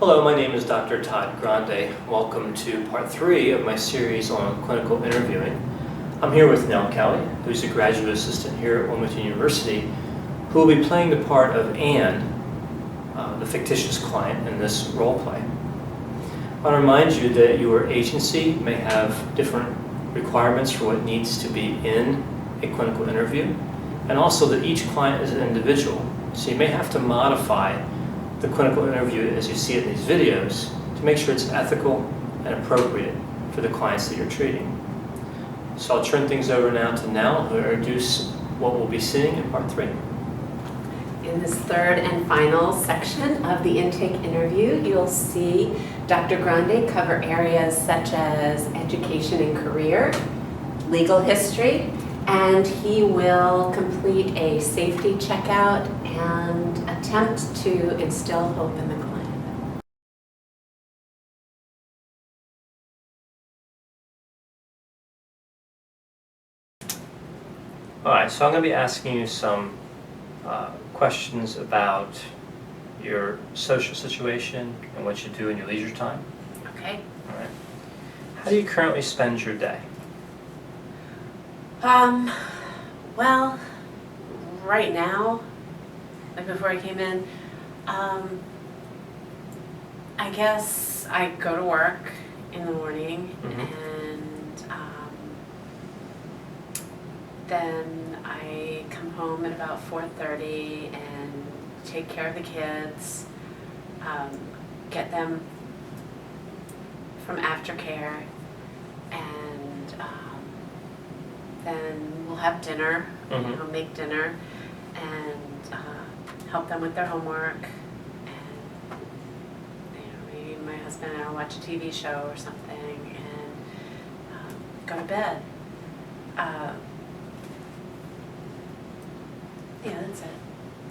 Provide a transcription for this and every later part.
Hello, my name is Dr. Todd Grande. Welcome to part 3 of my series on clinical interviewing. I'm here with Nell Kelly, who's a graduate assistant here at Wilmington University, who will be playing the part of Anne, the fictitious client in this role play. I want to remind you that your agency may have different requirements for what needs to be in a clinical interview, and also that each client is an individual. So you may have to modify the clinical interview as you see it in these videos to make sure it's ethical and appropriate for the clients that you're treating. So I'll turn things over now to Nell, who will introduce what we'll be seeing in part 3. In this third and final section of the intake interview, you'll see Dr. Grande cover areas such as education and career, legal history, and he will complete a safety checkout and attempt to instill hope in the client. All right, so I'm going to be asking you some questions about your social situation and what you do in your leisure time. Okay. All right. How do you currently spend your day? Well, right now, like before I came in, I guess I go to work in the morning, and then I come home at about 4:30 and take care of the kids, get them from aftercare, and then we'll have dinner, make dinner, and help them with their homework, and maybe my husband and I will watch a TV show or something, and go to bed. Yeah, that's it.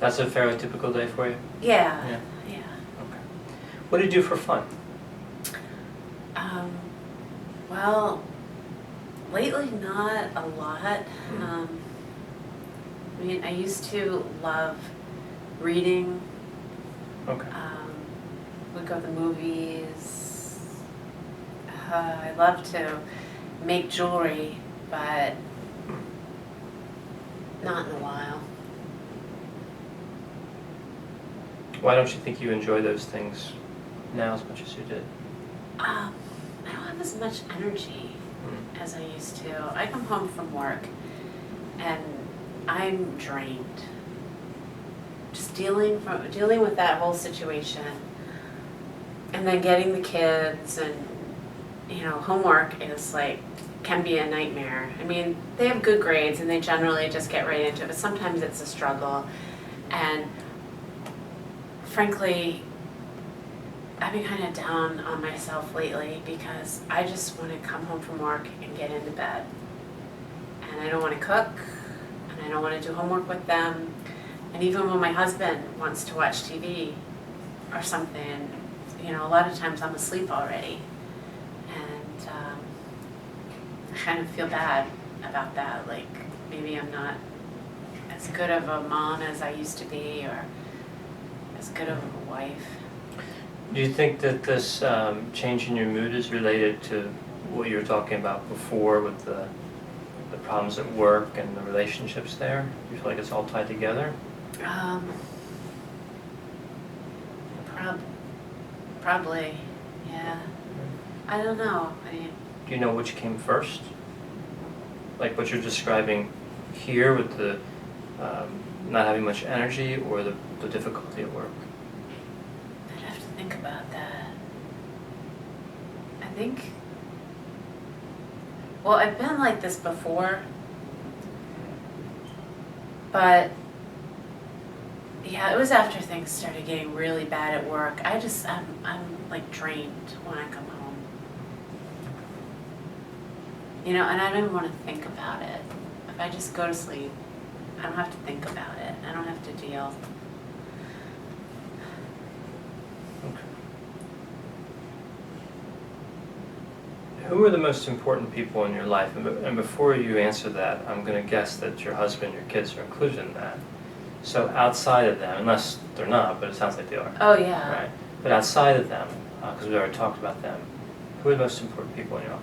That's a fairly typical day for you? Yeah. Okay. What do you do for fun? Well, lately not a lot. I used to love reading. Okay. We'd go to the movies. I love to make jewelry, but not in a while. Why don't you think you enjoy those things now as much as you did? I don't have as much energy as I used to. I come home from work and I'm drained. Just dealing with that whole situation, and then getting the kids, and homework is can be a nightmare. I mean, they have good grades and they generally just get right into it, but sometimes it's a struggle. And frankly, I've been kind of down on myself lately because I just want to come home from work and get into bed. And I don't want to cook, and I don't want to do homework with them. And even when my husband wants to watch TV or something, a lot of times I'm asleep already. And I kind of feel bad about that. Like maybe I'm not as good of a mom as I used to be, or as good of a wife. Do you think that this change in your mood is related to what you were talking about before with the problems at work and the relationships there? Do you feel like it's all tied together? Probably, yeah. I don't know. Do you know which came first? Like what you're describing here with the not having much energy, or the difficulty at work? I'd have to think about that. I think, well, I've been like this before, but yeah, it was after things started getting really bad at work. I'm like drained when I come home. And I don't even want to think about it. If I just go to sleep, I don't have to think about it. I don't have to deal. Okay. Who are the most important people in your life? And before you answer that, I'm going to guess that your husband, your kids are included in that. So outside of them, unless they're not, but it sounds like they are. Oh, yeah. Right. But outside of them, because we already talked about them, who are the most important people in your life?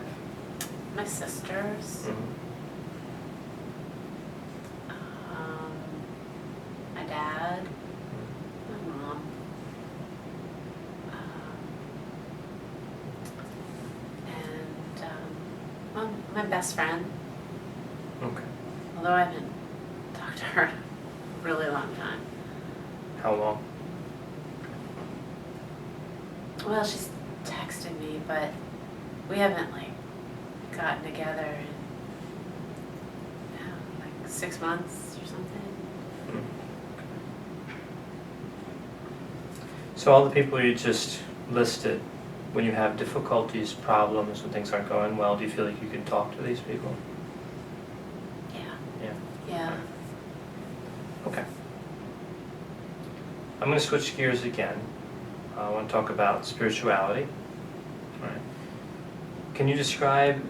My sisters, Mm-hmm. my dad, my mom, and well, my best friend, Okay. although I haven't talked to her in a really long time. How long? Well, she's texted me, but we haven't like gotten together in like 6 months or something. Mm. So all the people you just listed, when you have difficulties, problems, when things aren't going well, do you feel like you can talk to these people? Yeah. Yeah. Yeah. Okay. I'm going to switch gears again. I want to talk about spirituality. All right. Can you describe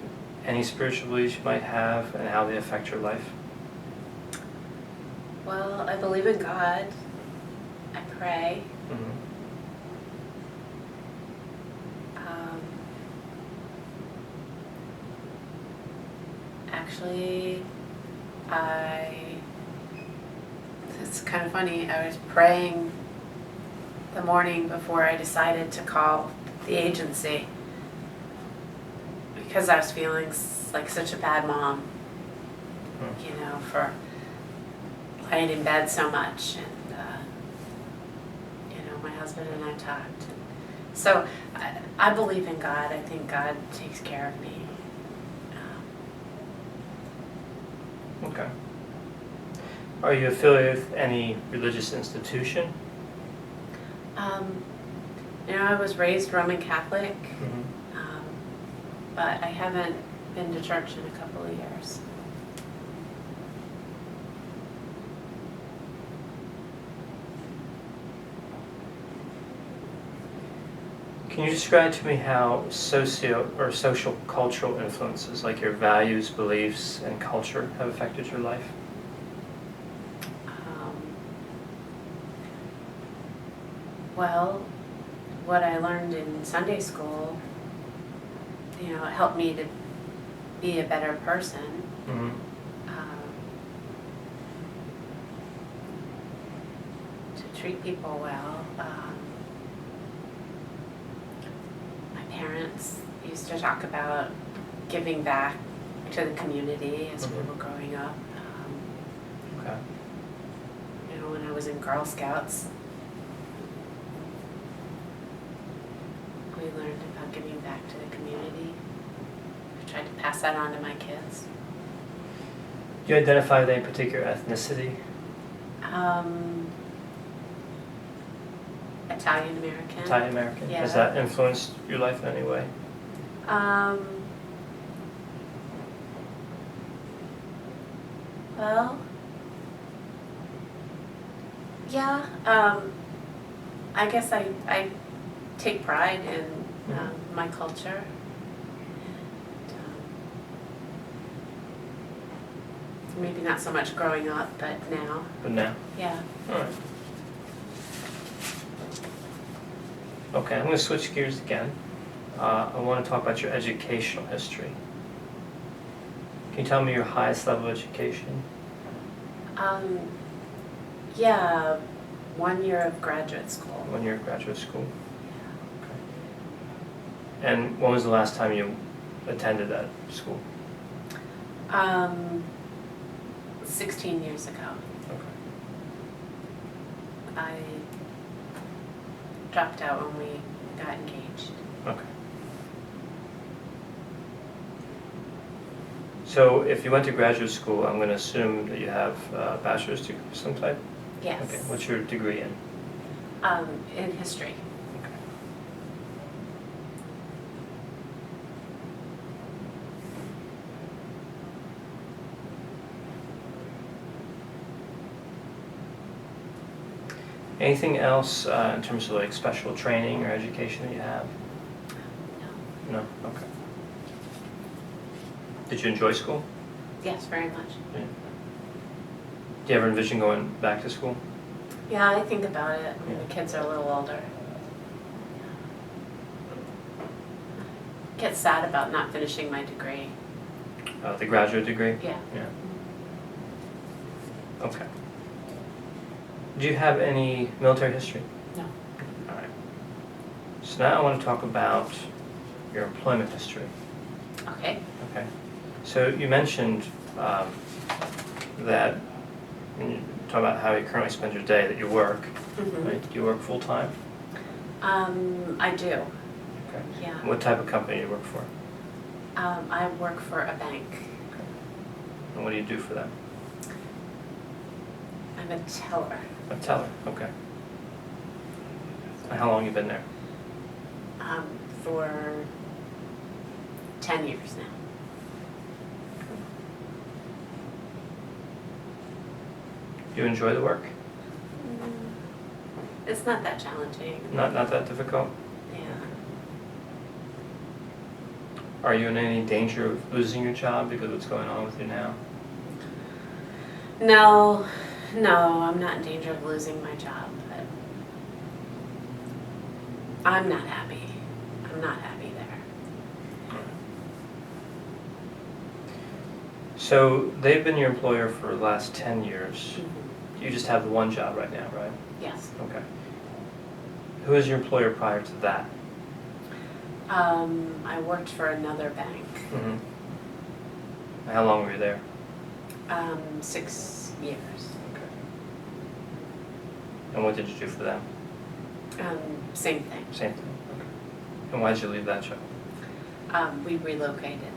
any spiritual beliefs you might have and how they affect your life? Well, I believe in God. I pray. Mm-hmm. Actually, it's kind of funny, I was praying the morning before I decided to call the agency because I was feeling like such a bad mom, you know, for laying in bed so much. And, you know, my husband and I talked. So I believe in God. I think God takes care of me. Okay. Are you affiliated with any religious institution? You know, I was raised Roman Catholic, Mm-hmm. but I haven't been to church in a couple of years. Can you describe to me how social cultural influences like your values, beliefs, and culture have affected your life? Well, what I learned in Sunday school, you know, it helped me to be a better person. Mm-hmm. To treat people well. My parents used to talk about giving back to the community as we were growing up. Okay. You know, when I was in Girl Scouts, we learned about giving back to the community. I tried to pass that on to my kids. Do you identify with any particular ethnicity? Italian American. Italian American? Yeah. Has that influenced your life in any way? Well, yeah. I guess I take pride in my culture. And, maybe not so much growing up, but now. But now? Yeah. All right. Okay, I'm going to switch gears again. I want to talk about your educational history. Can you tell me your highest level of education? Yeah, 1 year of graduate school. 1 year of graduate school. Okay. And when was the last time you attended that school? 16 years ago. Okay. I dropped out when we got engaged. Okay. So if you went to graduate school, I'm going to assume that you have a bachelor's degree of some type? Yes. Okay. What's your degree in? In history. Okay. Anything else in terms of like special training or education that you have? No. No? Okay. Did you enjoy school? Yes, very much. Yeah. Do you ever envision going back to school? Yeah, I think about it when Yeah. the kids are a little older. get sad about not finishing my degree. The graduate degree? Yeah. Yeah. Okay. Do you have any military history? No. All right. So now I want to talk about your employment history. Okay. Okay. So you mentioned that when you talk about how you currently spend your day, that you work, right? Do you work full time? I do. Okay. Yeah. What type of company do you work for? I work for a bank. Okay. And what do you do for them? I'm a teller. A teller. Okay. And how long have you been there? For 10 years now. Do you enjoy the work? It's not that challenging. Not that difficult? Yeah. Are you in any danger of losing your job because of what's going on with you now? No, I'm not in danger of losing my job, but I'm not happy. I'm not happy there. So they've been your employer for the last 10 years. You just have the one job right now, right? Yes. Okay. Who was your employer prior to that? I worked for another bank. How long were you there? 6 years. Okay. And what did you do for them? Same thing. Same thing. Okay. And why did you leave that job? We relocated.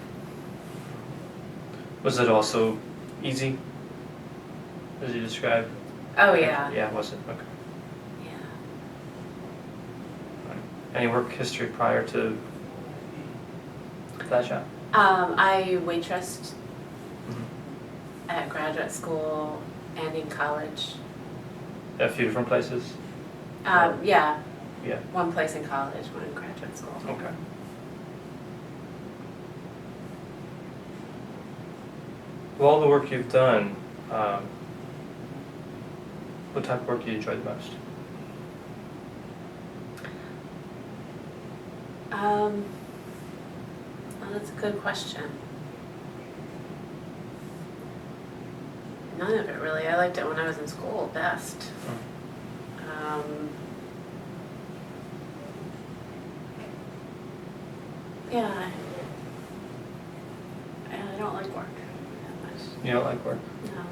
Was it also easy, as you described? Oh yeah. Yeah, was it? Okay. Yeah. Right. Any work history prior to that job? I waitressed at graduate school and in college. A few different places? Yeah. Yeah. One place in college, one in graduate school. Okay. Of all the work you've done, what type of work do you enjoy the most? Well, that's a good question. None of it really. I liked it when I was in school best. Yeah. I don't like work that much. You don't like work? No.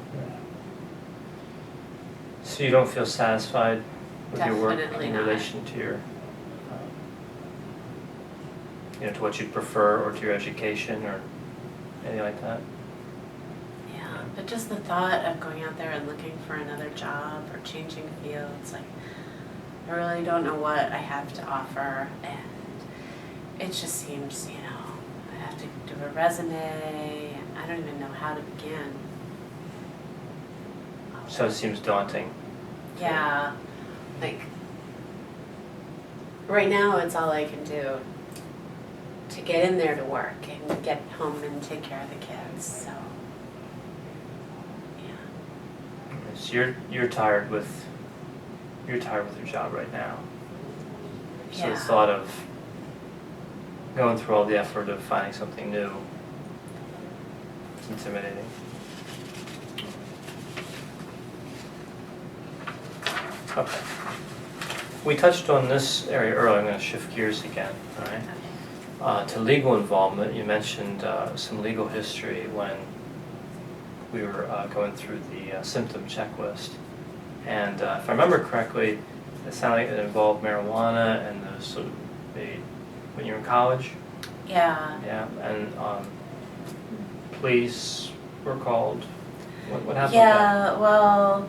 So you don't feel satisfied with your work Definitely in not. relation to your, to what you'd prefer, or to your education, or anything like that? Yeah, but just the thought of going out there and looking for another job or changing fields, like, I really don't know what I have to offer, and it just seems, I have to do a resume, and I don't even know how to begin. So it seems daunting. Yeah, like, right now it's all I can do to get in there to work and get home and take care of the kids, so, yeah. So you're tired with your job right now. So Yeah. the thought of going through all the effort of finding something new, it's intimidating. Okay. We touched on this area earlier. I'm going to shift gears again. All right. To legal involvement, you mentioned some legal history when we were going through the symptom checklist. And if I remember correctly, it sounded like it involved marijuana and the sort of when you were in college. Yeah. Yeah, and police were called. What happened? Yeah, well,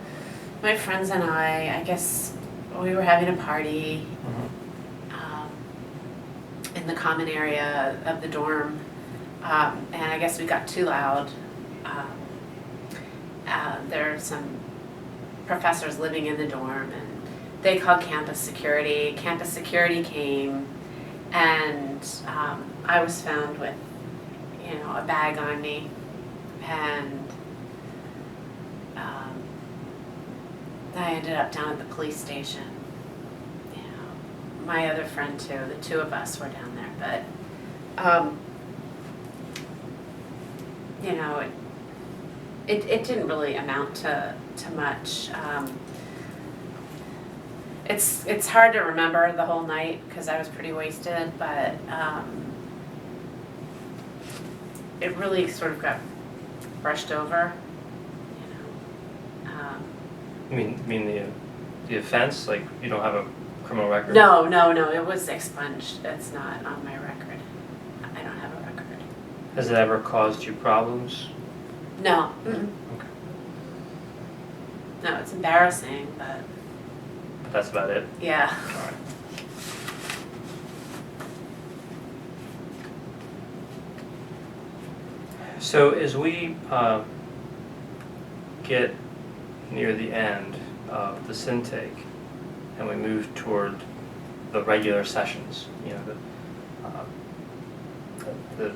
my friends and I guess we were having a party in the common area of the dorm, and I guess we got too loud. There are some professors living in the dorm, and they called campus security. Campus security came, and I was found with, a bag on me, and I ended up down at the police station. My other friend too, the two of us were down there, but Um, you know, it didn't really amount to much. It's hard to remember the whole night because I was pretty wasted, but it really sort of got brushed over, you know. You mean the offense? Like you don't have a criminal record? No, it was expunged. It's not on my record. I don't have a record. Has it ever caused you problems? No. Okay. No, it's embarrassing, but That's about it? yeah. All right. So as we get near the end of this intake and we move toward the regular sessions, you know, the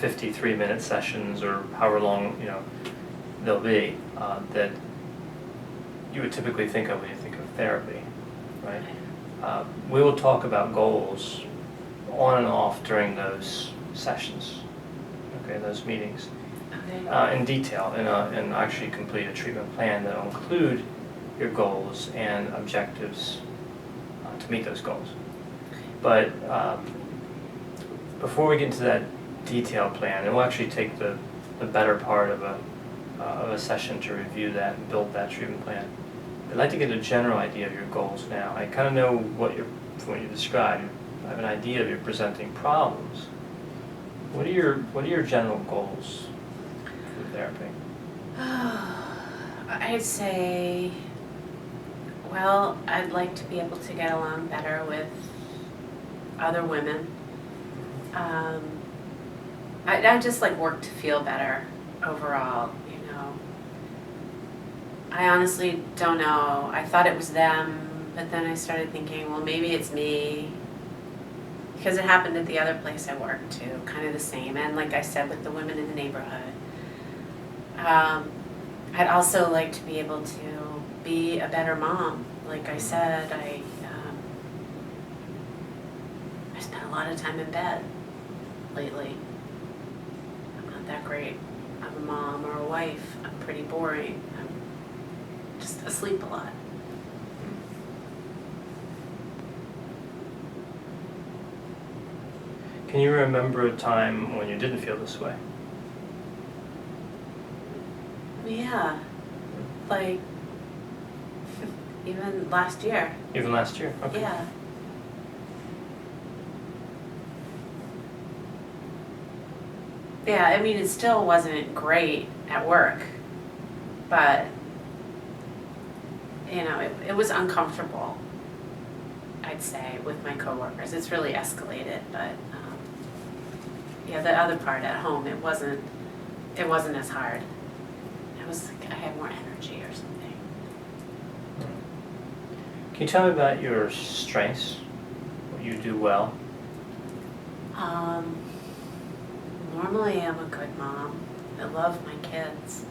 53-minute sessions or however long, you know, they'll be, that you would typically think of when you think of therapy, right? We will talk about goals on and off during those sessions, okay, those meetings, Okay. in detail, and actually complete a treatment plan that will include your goals and objectives to meet those goals. But before we get into that detailed plan, and we'll actually take the better part of a session to review that and build that treatment plan. I'd like to get a general idea of your goals now. I kind of know from what you described. I have an idea of your presenting problems. What are your general goals for therapy? I'd say, well, I'd like to be able to get along better with other women. I just like work to feel better overall, you know. I honestly don't know. I thought it was them, but then I started thinking, well, maybe it's me. Because it happened at the other place I worked too, kind of the same. And like I said, with the women in the neighborhood. I'd also like to be able to be a better mom. Like I said, I spent a lot of time in bed lately. I'm not that great. I'm a mom or a wife. I'm pretty boring. I'm just asleep a lot. Can you remember a time when you didn't feel this way? Yeah, like even last year. Even last year? Okay. Yeah. Yeah, I mean, it still wasn't great at work, but, you know, it was uncomfortable, I'd say, with my coworkers. It's really escalated, but, yeah, the other part at home, it wasn't as hard. It was like I had more energy or something. Can you tell me about your strengths, what you do well? Normally I'm a good mom. I love my kids.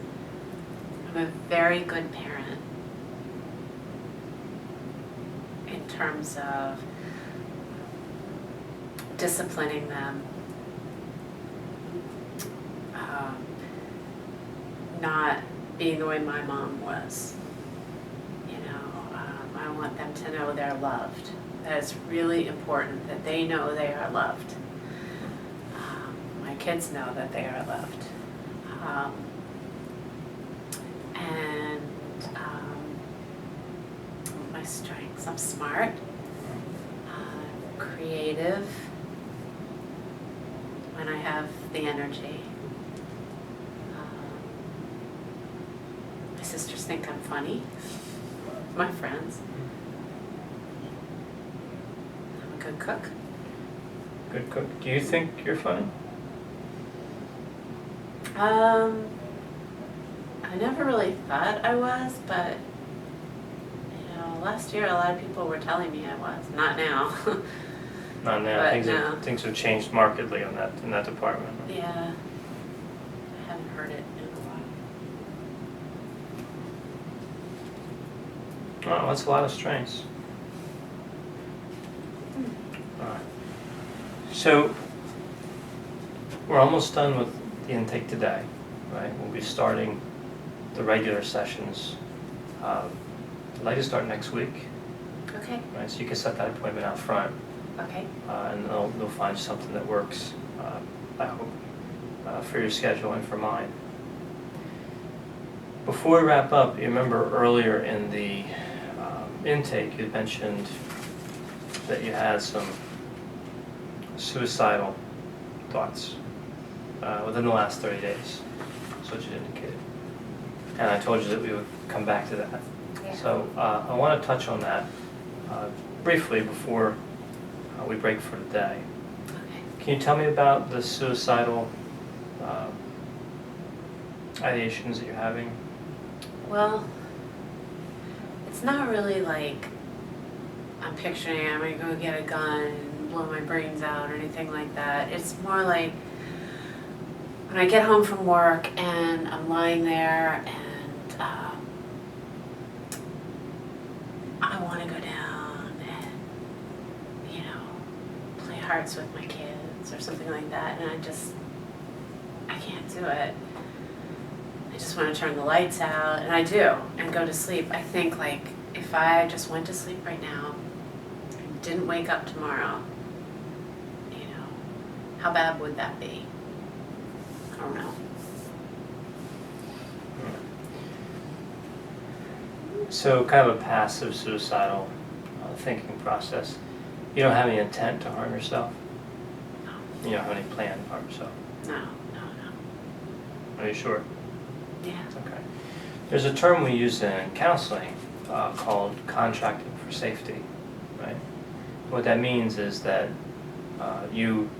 I'm a very good parent in terms of disciplining them, not being the way my mom was. You know, I want them to know they're loved. That it's really important that they know they are loved. My kids know that they are loved. And my strengths, I'm smart, creative when I have the energy. My sisters think I'm funny, my friends. I'm a good cook. Good cook. Do you think you're funny? I never really thought I was, but you know, last year a lot of people were telling me I was. Not now. Not now. But Things have changed markedly in that department. Yeah, I haven't heard it in a while. Oh, that's a lot of strengths. All right. So we're almost done with the intake today, right? We'll be starting the regular sessions. I'd like to start next week, Okay, right? So you can set that appointment out front, okay, and they'll find something that works, I hope, for your schedule and for mine. Before we wrap up, you remember earlier in the intake, you mentioned that you had some suicidal thoughts within the last 30 days. That's what you indicated. And I told you that we would come back to that. yeah. So I want to touch on that briefly before we break for today. Okay. Can you tell me about the suicidal ideations that you're having? Well, it's not really like I'm picturing I'm gonna go get a gun and blow my brains out or anything like that. It's more like when I get home from work and I'm lying there and I want to go down and, you know, play hearts with my kids or something like that, and I can't do it. I just want to turn the lights out, and I do, and go to sleep. I think, like, if I just went to sleep right now and didn't wake up tomorrow, you know, how bad would that be? I don't know. So kind of a passive suicidal thinking process. You don't have any intent to harm yourself? No, You don't have any plan to harm yourself? no. Are you sure? Yeah. Okay. There's a term we use in counseling called contracting for safety, right? What that means is that you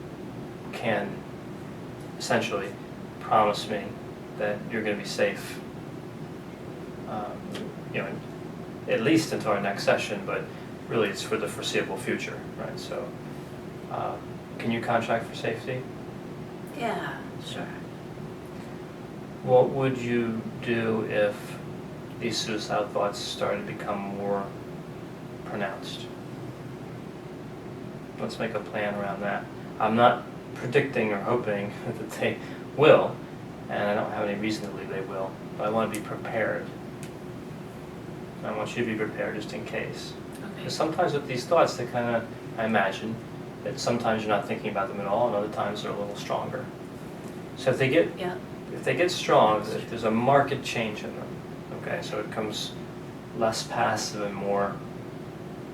can essentially promise me that you're going to be safe, you know, at least until our next session, but really it's for the foreseeable future, right? So, can you contract for safety? Yeah, sure. What would you do if these suicidal thoughts started to become more pronounced? Let's make a plan around that. I'm not predicting or hoping that they will, and I don't have any reason to believe they will, but I want to be prepared. I want you to be prepared just in case. Okay. Because sometimes with these thoughts, they kind of, I imagine, that sometimes you're not thinking about them at all, and other times they're a little stronger. So if they get Yeah. if they get strong, there's a marked change in them. Okay, so it becomes less passive and more,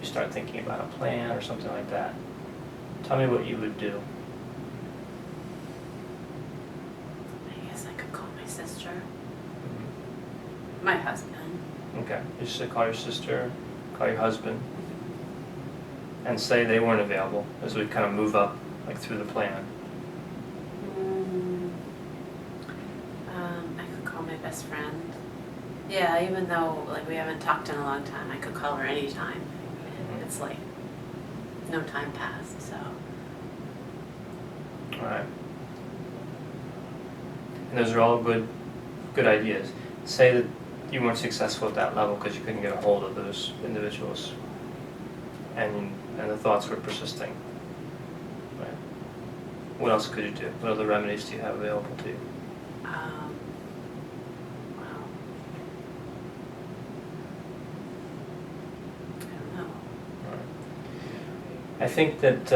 you start thinking about a plan or something like that. Tell me what you would do. I guess I could call my sister. My husband. Okay, you should call your sister, call your husband, and say they weren't available as we kind of move up like through the plan. I could call my best friend. Yeah, even though like we haven't talked in a long time, I could call her anytime. And it's like no time passed, so. All right. And those are all good ideas. Say that you weren't successful at that level because you couldn't get a hold of those individuals, and the thoughts were persisting. Right. What else could you do? What other remedies do you have available to you? Wow. I don't know. All right. I think that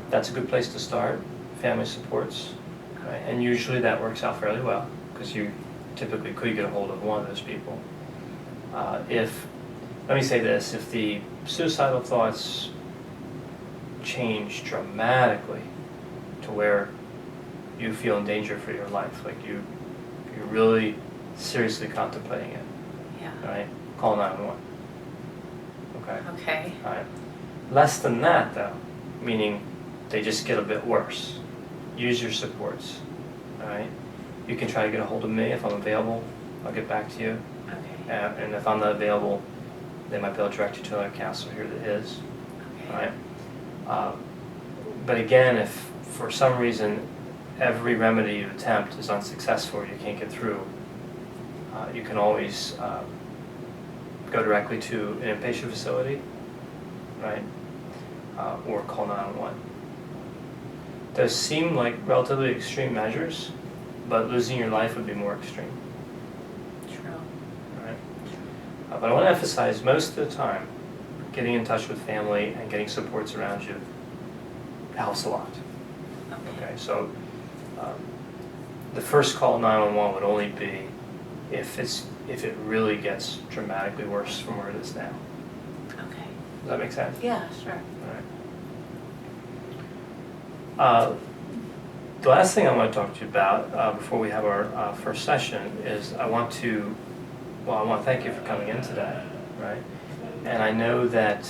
that's a good place to start. Family supports, right? And usually that works out fairly well because you typically could get a hold of one of those people. Let me say this, if the suicidal thoughts change dramatically to where you feel in danger for your life, like you're really seriously contemplating it, Yeah. all right? Call 911. Okay? Okay. All right. Less than that, though, meaning they just get a bit worse. Use your supports, all right? You can try to get a hold of me if I'm available. I'll get back to you. Okay. And if I'm not available, they might be able to direct you to another counselor here that is. Okay. All right. But again, if for some reason every remedy you attempt is unsuccessful or you can't get through, you can always go directly to an inpatient facility, right? Or call 911. those seem like relatively extreme measures, but losing your life would be more extreme. True. Right? But I want to emphasize, most of the time, getting in touch with family and getting supports around you helps a lot. Okay, so the first call 911 would only be if it really gets dramatically worse from where it is now. Okay. Does that make sense? Yeah, sure. All right. The last thing I want to talk to you about before we have our first session is I want to thank you for coming in today, right? And I know that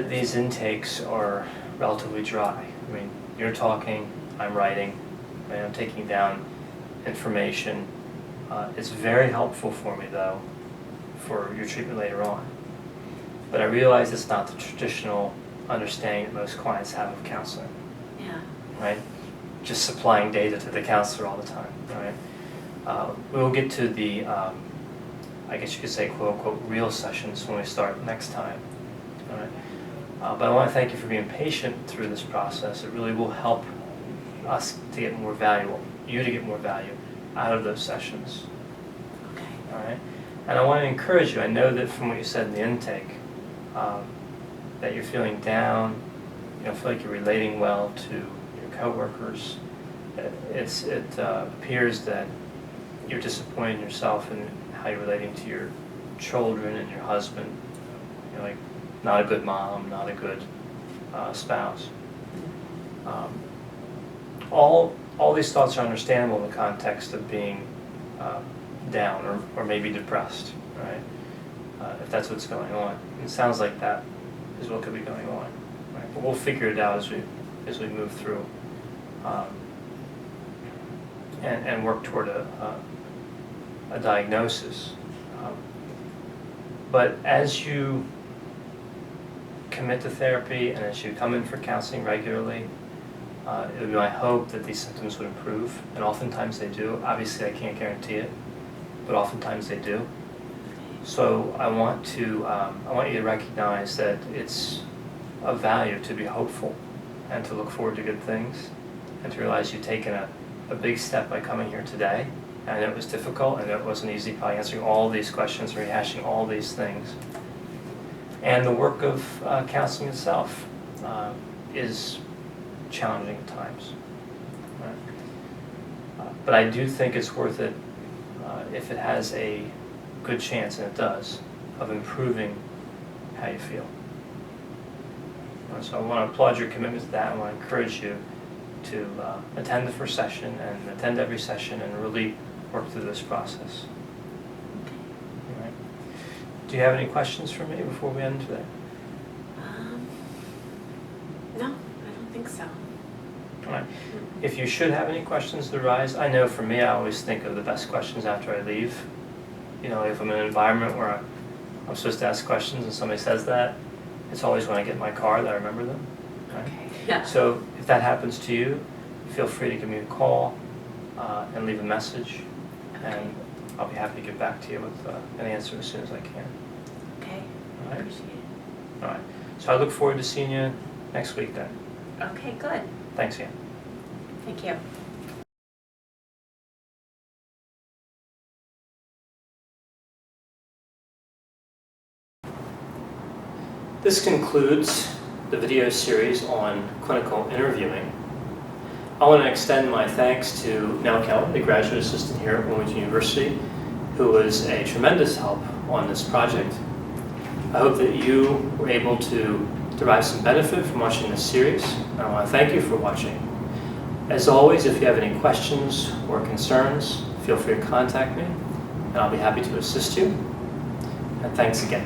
these intakes are relatively dry. I mean, you're talking, I'm writing, and I'm taking down information. It's very helpful for me, though, for your treatment later on. But I realize it's not the traditional understanding that most clients have of counseling. Yeah. Right? Just supplying data to the counselor all the time, right? We will get to the, I guess you could say, quote unquote, real sessions when we start next time. All right? But I want to thank you for being patient through this process. It really will help us to get more value, you to get more value out of those sessions. Okay. All right? And I want to encourage you. I know that from what you said in the intake, that you're feeling down, you don't feel like you're relating well to your coworkers. It appears that you're disappointed in yourself and how you're relating to your children and your husband. You're like not a good mom, not a good spouse. All these thoughts are understandable in the context of being down or maybe depressed, right? If that's what's going on. It sounds like that is what could be going on, right? But we'll figure it out as we move through and work toward a diagnosis. But as you commit to therapy and as you come in for counseling regularly, it would be my hope that these symptoms would improve, and oftentimes they do. Obviously, I can't guarantee it, but oftentimes they do. So I want you to recognize that it's of value to be hopeful and to look forward to good things, and to realize you've taken a big step by coming here today. And it was difficult, and it wasn't easy, probably answering all these questions, rehashing all these things. And the work of counseling itself is challenging at times. Right? But I do think it's worth it if it has a good chance, and it does, of improving how you feel. So I want to applaud your commitment to that. I want to encourage you to attend the first session and attend every session and really work through this process. All right. Do you have any questions for me before we end today? No, I don't think so. All right. If you should have any questions that arise, I know for me, I always think of the best questions after I leave. You know, if I'm in an environment where I'm supposed to ask questions and somebody says that, it's always when I get in my car that I remember them. Right? Okay. Yeah. So if that happens to you, feel free to give me a call and leave a message, and I'll be happy to get back to you with an answer as soon as I can. Okay. All right? Appreciate it. All right. So I look forward to seeing you next week then. Okay, good. Thanks, Ann. Thank you. This concludes the video series on clinical interviewing. I want to extend my thanks to Nell Kelly, the graduate assistant here at Wilmington University, who was a tremendous help on this project. I hope that you were able to derive some benefit from watching this series, and I want to thank you for watching. As always, if you have any questions or concerns, feel free to contact me, and I'll be happy to assist you. And thanks again.